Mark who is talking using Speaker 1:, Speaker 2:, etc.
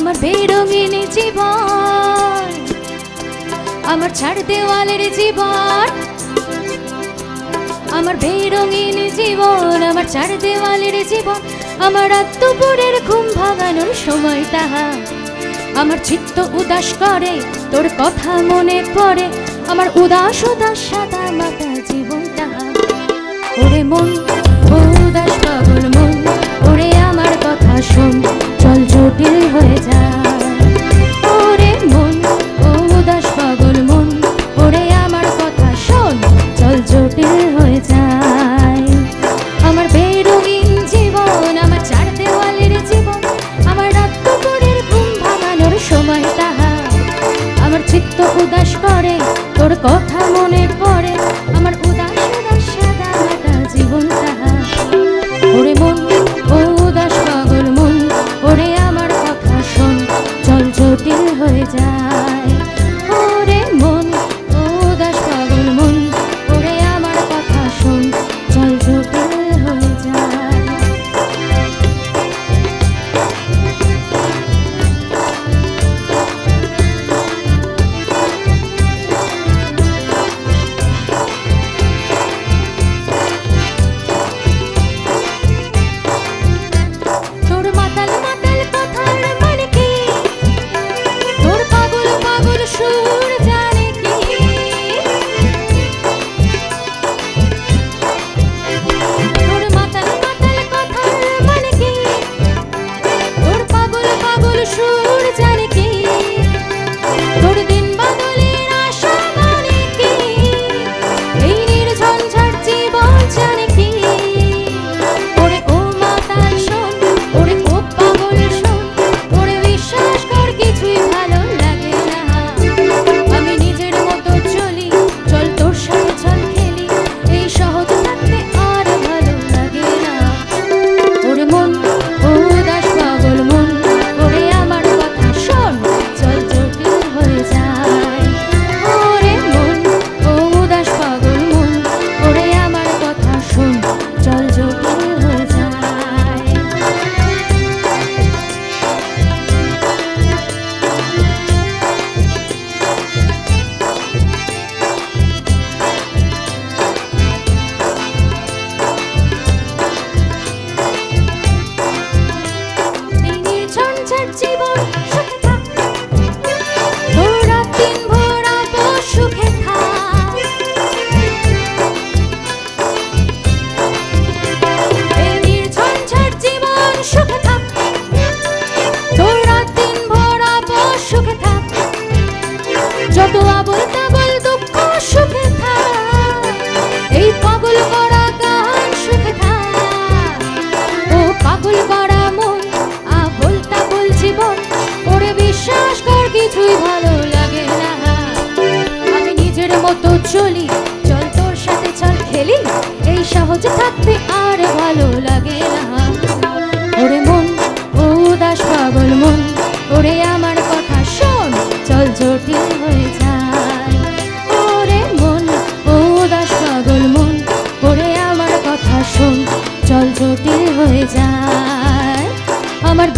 Speaker 1: আমার বেরঙিন জীবন, আমার ছাড় দেওয়ালের জীবন, আমার বেরঙিন জীবন, আমার ছাড় দেওয়ালের জীবন, আমার আত্মপুরের ঘুম ভাঙানোর সময়টা, আমার চিত্ত উদাস করে তোর কথা মনে পড়ে, আমার উদাস উদাস সাদা মাতা জীবনটা। ওরে মন, ও উদাস পাগল মন, ওরে আমার কথা শোন, চল জটিল হয়ে যায়। ওরে মন, ও উদাস পাগল মন, ওরে আমার কথা শোন, চল জটিল হয়ে যায়। আমার বেরঙিন জীবন, আমার চার দেওয়ালের জীবন, আমার রাত দুপুরের ঘুম ভাঙানোর সময়টা, আমার চিত্ত উদাস করে তোর কথা মনে পড়ে, আমার উদাস উদাস সাদা মাটা জীবনটা। ওরে মন, ও উদাস পাগল মন, ওরে আমার কথা শোন, চল জটিল হয়ে যায়। ওরে মন, ও উদাস পাগল মন, ওরে আমার কথা শোন, চল জটিল হয়ে যায়। তোর মাতাল মাতাল কথার মানে কি, তোর পাগল পাগল সুর জানে কি, তোর মাতাল মাতাল কথার মানে কি, তোর পাগল পাগল সুর জানে কি, তোর দিন বাদলের আশা মানে কি, এই নির্ঝঞ্ঝাট জীবন জানে কি। ওরে ও মাতাল শোন, ওরে ও পাগল শোন, ওরে বিশ্বাস কর কিছুই ভালো লাগে না, আমি নিজের মতো চলি, চল তোর সাথে চল খেলি, এই সহজ থাকতে আর ভালো লাগে না। ওরে মন, ও উদাস পাগল মন, ওরে আমার কথা শোন, চল জটিল হয়ে যায়। ওরে মন, ও উদাস পাগল মন, ওরে আমার কথা শোন, চল জটিল হয়ে যায়। এই নির্ঝঞ্ঝাট জীবন সুখে থাক, তোর রাত দিন ভরাবো সুখে থাক। এই নির্ঝঞ্ঝাট জীবন সুখে থাক, তোর রাত দিন ভরাবো সুখে থাক, যত আবল তাবল দুঃখ সুখে থাক, এই পাগল করা গান সুখে থাক। ও পাগল করা মন, আবল তাবল জীবন, ওরে বিশ্বাস কর কিছুই ভালো লাগে না, আমি নিজের মতো চলি, চল তোর সাথে চল খেলি, এই সহজ থাকতে আর ভালো লাগে না। ওরে মন, ও উদাস পাগল মন, ওরে আমার কথা শোন, চল জটিল হয়ে যায়। ওরে মন, ও উদাস পাগল মন, ওরে আমার কথা শোন, চল জটিল হয়ে যায়। আমার